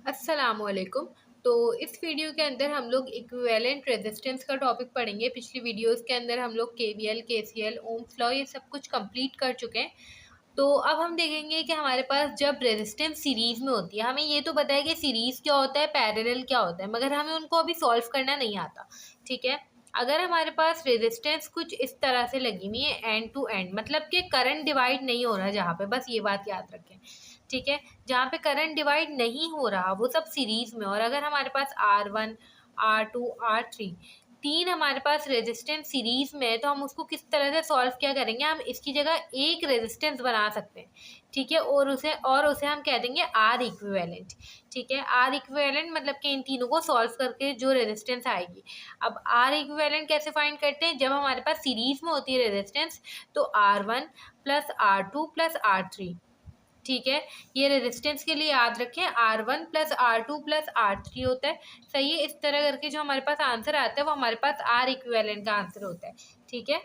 अस्सलामुअलैकुम। तो इस वीडियो के अंदर हम लोग इक्विवेलेंट रेजिस्टेंस का टॉपिक पढ़ेंगे। पिछली वीडियोस के अंदर हम लोग केवीएल, केसीएल, ओम्स लॉ ये सब कुछ कंप्लीट कर चुके हैं। तो अब हम देखेंगे कि हमारे पास जब रेजिस्टेंस सीरीज में होती है, हमें ये तो पता है कि सीरीज क्या होता है, पैरेलल क्या होता है, मगर हमें उनको अभी सॉल्व करना नहीं आता। ठीक है। अगर हमारे पास रेजिस्टेंस कुछ इस तरह से लगी हुई है एंड टू एंड, मतलब कि करंट डिवाइड नहीं हो रहा जहाँ पे, बस ये बात याद रखें। ठीक है। जहाँ पे करंट डिवाइड नहीं हो रहा वो सब सीरीज में, और अगर हमारे पास R1, R2, R3 तीन हमारे पास रेजिस्टेंस सीरीज में है, तो हम उसको किस तरह से सॉल्व क्या करेंगे, हम इसकी जगह एक रेजिस्टेंस बना सकते हैं। ठीक है। और उसे हम कह देंगे आर इक्विवेलेंट। ठीक है। आर इक्विवेलेंट मतलब कि इन तीनों को सॉल्व करके जो रेजिस्टेंस आएगी। अब आर इक्विवेलेंट कैसे फाइंड करते हैं, जब हमारे पास सीरीज में होती है रेजिस्टेंस, तो R1 plus R2 plus R3। ठीक है। ये रेजिस्टेंस के लिए याद रखें R1 plus R2 plus R3 होता है। सही है। इस तरह करके जो हमारे पास आंसर आता है वो हमारे पास आर इक्विवेलेंट का आंसर होता है। ठीक है।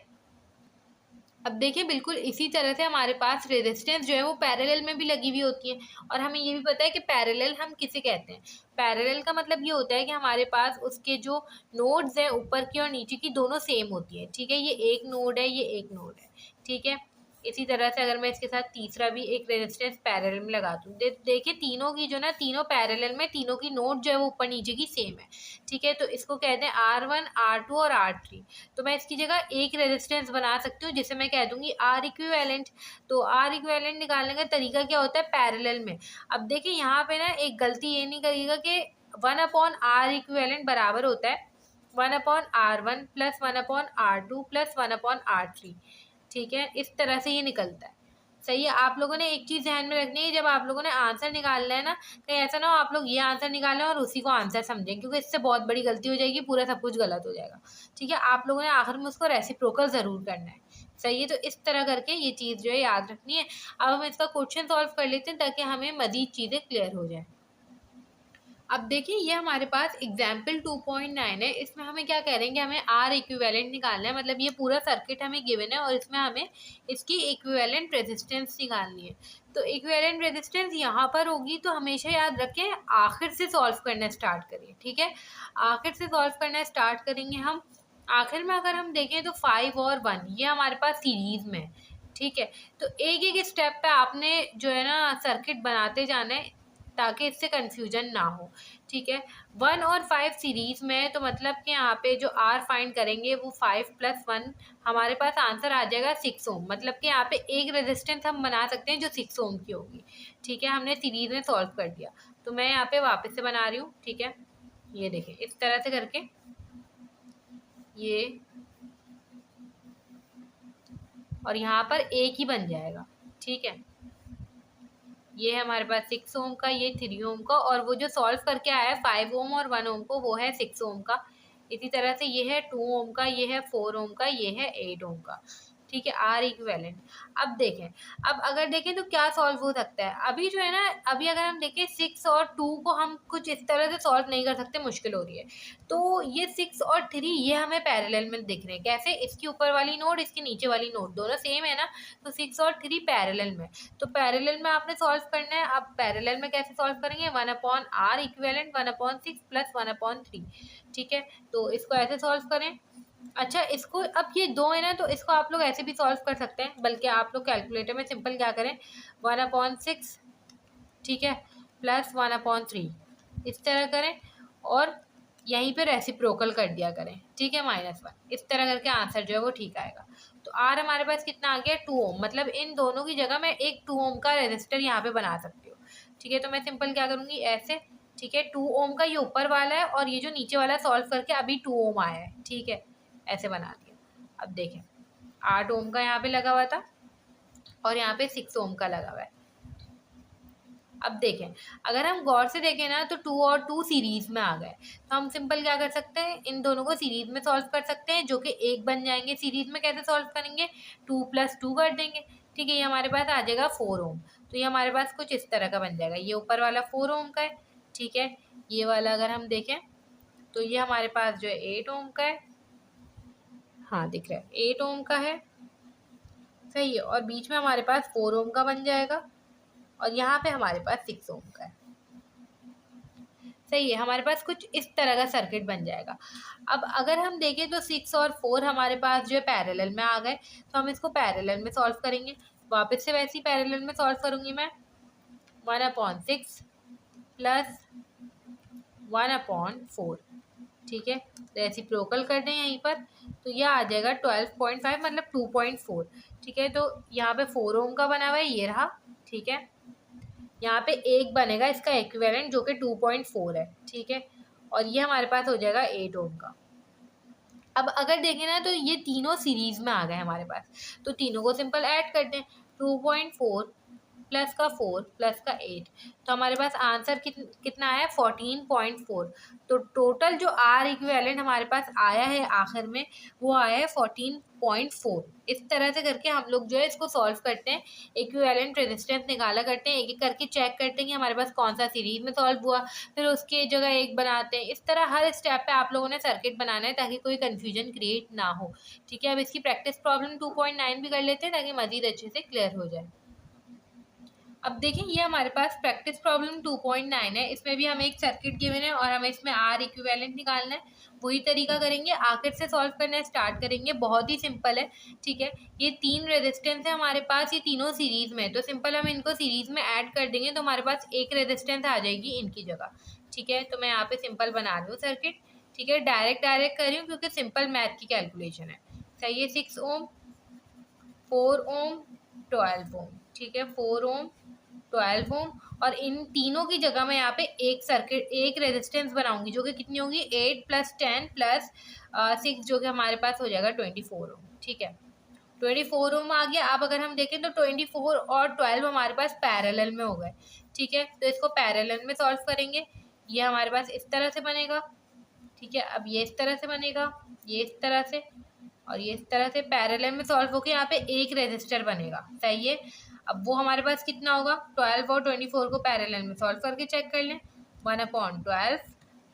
अब देखिए, बिल्कुल इसी तरह से हमारे पास रेजिस्टेंस जो है वो पैरेलल में भी लगी हुई होती है। और हमें ये भी पता है कि पैरेलल हम किसे कहते हैं। पैरेलल का मतलब ये होता है कि हमारे पास उसके जो नोड्स हैं ऊपर की और नीचे की दोनों सेम होती है। ठीक है। ये एक नोड है, ये एक नोड है। ठीक है। इसी तरह से अगर मैं इसके साथ तीसरा भी एक रेजिस्टेंस पैरेलल में लगा दूँ, देखिए तीनों की जो ना, तीनों पैरेलल में, तीनों की नोड जो है वो ऊपर नीचे की सेम है। ठीक है। तो इसको कहते हैं R1, R2 और R3। तो मैं इसकी जगह एक रेजिस्टेंस बना सकती हूँ जिसे मैं कह दूंगी आर इक्विवेलेंट। तो आर इक्विवेलेंट निकालने का तरीका क्या होता है, पैरेलल में। अब देखिए यहाँ पे ना एक गलती ये नहीं करिएगा कि 1/R इक्विवेलेंट बराबर होता है 1/R1 plus 1/R2 plus 1/R3। ठीक है। इस तरह से ये निकलता है। सही है। आप लोगों ने एक चीज़ ध्यान में रखनी है, जब आप लोगों ने आंसर निकालना है ना, कहीं ऐसा ना हो आप लोग ये आंसर निकालें और उसी को आंसर समझें, क्योंकि इससे बहुत बड़ी गलती हो जाएगी, पूरा सब कुछ गलत हो जाएगा। ठीक है। आप लोगों ने आखिर में उसको रेसिप्रोकल ज़रूर करना है। सही है। तो इस तरह करके ये चीज़ जो है याद रखनी है। अब हम इसका क्वेश्चन सॉल्व कर लेते हैं ताकि हमें मज़ीद चीज़ें क्लियर हो जाए। अब देखिए, ये हमारे पास एग्जाम्पल 2.9 है। इसमें हमें क्या करेंगे, हमें आर इक्विवेलेंट निकालना है। मतलब ये पूरा सर्किट हमें गिवन है और इसमें हमें इसकी इक्विवेलेंट रेजिस्टेंस निकालनी है। तो इक्विवेलेंट रेजिस्टेंस यहाँ पर होगी, तो हमेशा याद रखें आखिर से सॉल्व करना स्टार्ट करिए। ठीक है। आखिर से सॉल्व करना स्टार्ट करेंगे हम। आखिर में अगर हम देखें तो 5 और 1 ये हमारे पास सीरीज में है। ठीक है। तो एक एक स्टेप पे आपने जो है ना सर्किट बनाते जाना है ताकि इससे कंफ्यूजन ना हो। ठीक है। 1 और 5 सीरीज में है, तो मतलब कि यहाँ पे जो आर फाइंड करेंगे वो 5 प्लस 1, हमारे पास आंसर आ जाएगा 6 ओम। मतलब कि यहाँ पे एक रेजिस्टेंस हम बना सकते हैं जो 6 ओम की होगी। ठीक है। हमने सीरीज में सॉल्व कर दिया। तो मैं यहाँ पे वापस से बना रही हूँ। ठीक है। ये देखें इस तरह से करके ये, और यहाँ पर एक ही बन जाएगा। ठीक है। ये है हमारे पास 6 ओम का, ये 3 ओम का, और वो जो सॉल्व करके आया है 5 ओम और 1 ओम को, वो है 6 ओम का। इसी तरह से ये है 2 ओम का, ये है 4 ओम का, ये है 8 ओम का। ठीक है। R equivalent. अब देखें, अब अगर देखें तो क्या सॉल्व हो सकता है। अभी जो है ना, अभी अगर हम देखें 6 और 2 को हम कुछ इस तरह से सॉल्व नहीं कर सकते, मुश्किल हो रही है। तो ये 6 और 3 ये हमें पैरेलल में दिख रहे हैं। कैसे, इसकी ऊपर वाली नोड, इसकी नीचे वाली नोड दोनों सेम है ना, तो 6 और 3 पैरेलल में। तो पैरेलल में आपने सॉल्व करना है। अब पैरेलल में कैसे सॉल्व करेंगे, 1/R इक्विवेलेंट 1/6 प्लस 1/3। ठीक है। तो इसको ऐसे सॉल्व करें। अच्छा, इसको अब ये दो है ना, तो इसको आप लोग ऐसे भी सॉल्व कर सकते हैं, बल्कि आप लोग कैलकुलेटर में सिंपल क्या करें, 1/6, ठीक है, प्लस 1/3 इस तरह करें, और यहीं पे रेसिप्रोकल कर दिया करें। ठीक है, -1 इस तरह करके आंसर जो है वो ठीक आएगा। तो आर हमारे पास कितना आ गया, 2 ओम। मतलब इन दोनों की जगह मैं एक 2 ओम का रेजिस्टर यहाँ पे बना सकती हूँ। ठीक है। तो मैं सिंपल क्या करूँगी, ऐसे। ठीक है। 2 ओम का ये ऊपर वाला है और ये जो नीचे वाला सॉल्व करके अभी 2 ओम आया है। ठीक है। ऐसे बना दिया। अब देखें 8 ओम का यहाँ पे लगा हुआ था और यहाँ पे 6 ओम का लगा हुआ है। अब देखें, अगर हम गौर से देखें ना, तो 2 और 2 सीरीज में आ गए। तो हम सिंपल क्या कर सकते हैं, इन दोनों को सीरीज में सॉल्व कर सकते हैं, जो कि एक बन जाएंगे। सीरीज में कैसे सॉल्व करेंगे, 2 + 2 कर देंगे। ठीक है। ये हमारे पास आ जाएगा 4 ओम। तो ये हमारे पास कुछ इस तरह का बन जाएगा। ये ऊपर वाला 4 ओम का है। ठीक है। ये वाला अगर हम देखें तो ये हमारे पास जो है 8 ओम का है। हाँ, दिख रहा है 8 ओम का है। सही है। और बीच में हमारे पास 4 ओम का बन जाएगा, और यहाँ पे हमारे पास 6 ओम का है। सही है, हमारे पास कुछ इस तरह का सर्किट बन जाएगा। अब अगर हम देखें तो 6 और 4 हमारे पास जो है पैरेलल में आ गए, तो हम इसको पैरेलल में सॉल्व करेंगे। वापस से वैसे ही पैरेलल में सॉल्व करूँगी मैं। 1/6 प्लस 1/4, ठीक है, रेसिप्रोकल कर दें यहीं पर, तो यह आ जाएगा 12.5 मतलब 2.4, ठीक है। तो यहाँ पे 4 ओम का बना हुआ है, ये रहा, ठीक है। यहाँ पे एक बनेगा इसका इक्विवेलेंट जो कि 2.4 है, ठीक है, और ये हमारे पास हो जाएगा 8 ओम का। अब अगर देखें ना तो ये तीनों सीरीज में आ गए हमारे पास, तो तीनों को सिंपल ऐड कर दें। 2.4 प्लस का 4 प्लस का 8, तो हमारे पास आंसर कितना आया 14.4। तो टोटल जो आर इक्विवेलेंट हमारे पास आया है आखिर में वो आया है 14.4। इस तरह से करके हम लोग जो है इसको सॉल्व करते हैं, इक्विवेलेंट रेजिस्टेंस निकाला करते हैं, एक एक करके चेक करते हैं कि हमारे पास कौन सा सीरीज में सॉल्व हुआ, फिर उसके जगह एक बनाते हैं। इस तरह हर स्टेप पे आप लोगों ने सर्किट बनाना है ताकि कोई कन्फ्यूजन क्रिएट ना हो, ठीक है। अब इसकी प्रैक्टिस प्रॉब्लम 2.9 भी कर लेते हैं ताकि मजीद अच्छे से क्लियर हो जाए। अब देखें ये हमारे पास प्रैक्टिस प्रॉब्लम 2.9 है, इसमें भी हमें एक सर्किट गिवन है और हमें इसमें आर इक्विवेलेंट निकालना है। वही तरीका करेंगे, आखिर से सॉल्व करना स्टार्ट करेंगे, बहुत ही सिंपल है, ठीक है। ये 3 रेजिस्टेंस है हमारे पास, ये तीनों सीरीज में है, तो सिंपल हम इनको सीरीज में ऐड कर देंगे तो हमारे पास एक रेजिस्टेंस आ जाएगी इनकी जगह, ठीक है। तो मैं यहाँ पे सिंपल बना रही हूँ सर्किट, ठीक है, डायरेक्ट कर रही हूँ क्योंकि सिंपल मैथ की कैलकुलेशन है। सही है, 6 ओम, 4 ओम, 12 ओम, ठीक है, 4 ओम, 12 ओम, और इन तीनों की जगह मैं यहाँ पे एक रेजिस्टेंस बनाऊंगी जो कि कितनी होगी 8 + 10 + 6 जो कि हमारे पास हो जाएगा 24 ओम, ठीक है। 24 ओम आ गया। अब अगर हम देखें तो 24 और 12 हमारे पास पैरेलल में हो गए, ठीक है, तो इसको पैरेलल में सॉल्व करेंगे। ये हमारे पास इस तरह से बनेगा, ठीक है। अब ये इस तरह से बनेगा, ये इस तरह से, और ये इस तरह से पैरेलल में सॉल्व होकर यहाँ पे एक रेजिस्टर बनेगा, सही है। अब वो हमारे पास कितना होगा, 12 और 24 को पैरेलल में सॉल्व करके चेक कर लें। 1/12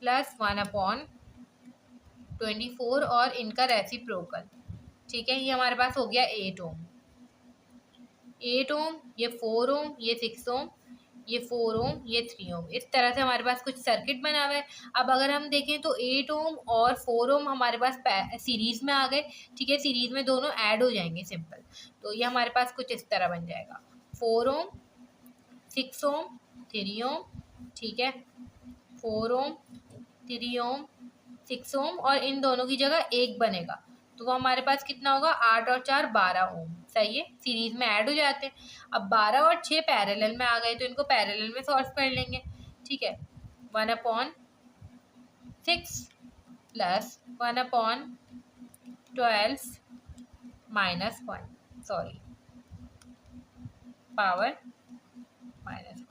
प्लस 1/24 और इनका रेसिप्रोकल, ठीक है, ये हमारे पास हो गया 8 ओम, 8 ओम, ये 4 ओम, ये 6 ओम, ये 4 ओम, ये 3 ओम। इस तरह से हमारे पास कुछ सर्किट बना हुआ है। अब अगर हम देखें तो 8 ओम और 4 ओम हमारे पास सीरीज में आ गए, ठीक है, सीरीज में दोनों ऐड हो जाएंगे सिंपल, तो ये हमारे पास कुछ इस तरह बन जाएगा 4 ओम, 6 ओम, 3 ओम, ठीक है, 4 ओम, 3 ओम, 6 ओम, और इन दोनों की जगह एक बनेगा, तो वो हमारे पास कितना होगा 8 और 4 12 ओम, सही है, सीरीज में ऐड हो जाते हैं। अब 12 और 6 पैरेलल में आ गए तो इनको पैरेलल में सॉल्व कर लेंगे, ठीक है। 1/6 प्लस 1/12 -1, सॉरी, पावर -1,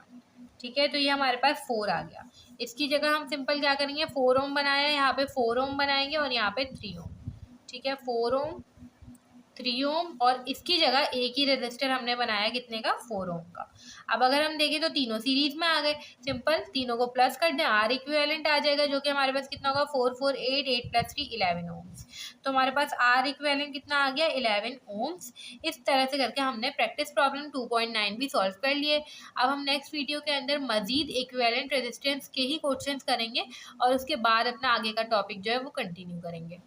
ठीक है। तो ये हमारे पास 4 आ गया। इसकी जगह हम सिंपल क्या करेंगे, 4 ओम बनाया है, यहाँ पे 4 ओम बनाएंगे और यहाँ पे 3 ओम, ठीक है, 4 ओम, 3 ओम, और इसकी जगह एक ही रेजिस्टर हमने बनाया कितने का 4 ओम का। अब अगर हम देखें तो तीनों सीरीज में आ गए, सिंपल तीनों को प्लस कर दें, आर इक्विवेलेंट आ जाएगा जो कि हमारे पास कितना होगा 4 4 8 8 + 3 11 ओम्स। तो हमारे पास आर इक्विवेलेंट कितना आ गया 11 ओम्स। इस तरह से करके हमने प्रैक्टिस प्रॉब्लम 2.9 भी सॉल्व कर लिए। अब हम नेक्स्ट वीडियो के अंदर मजीद इक्विवेलेंट रेजिस्टेंस के ही क्वेश्चंस करेंगे और उसके बाद अपना आगे का टॉपिक जो है वो कंटिन्यू करेंगे।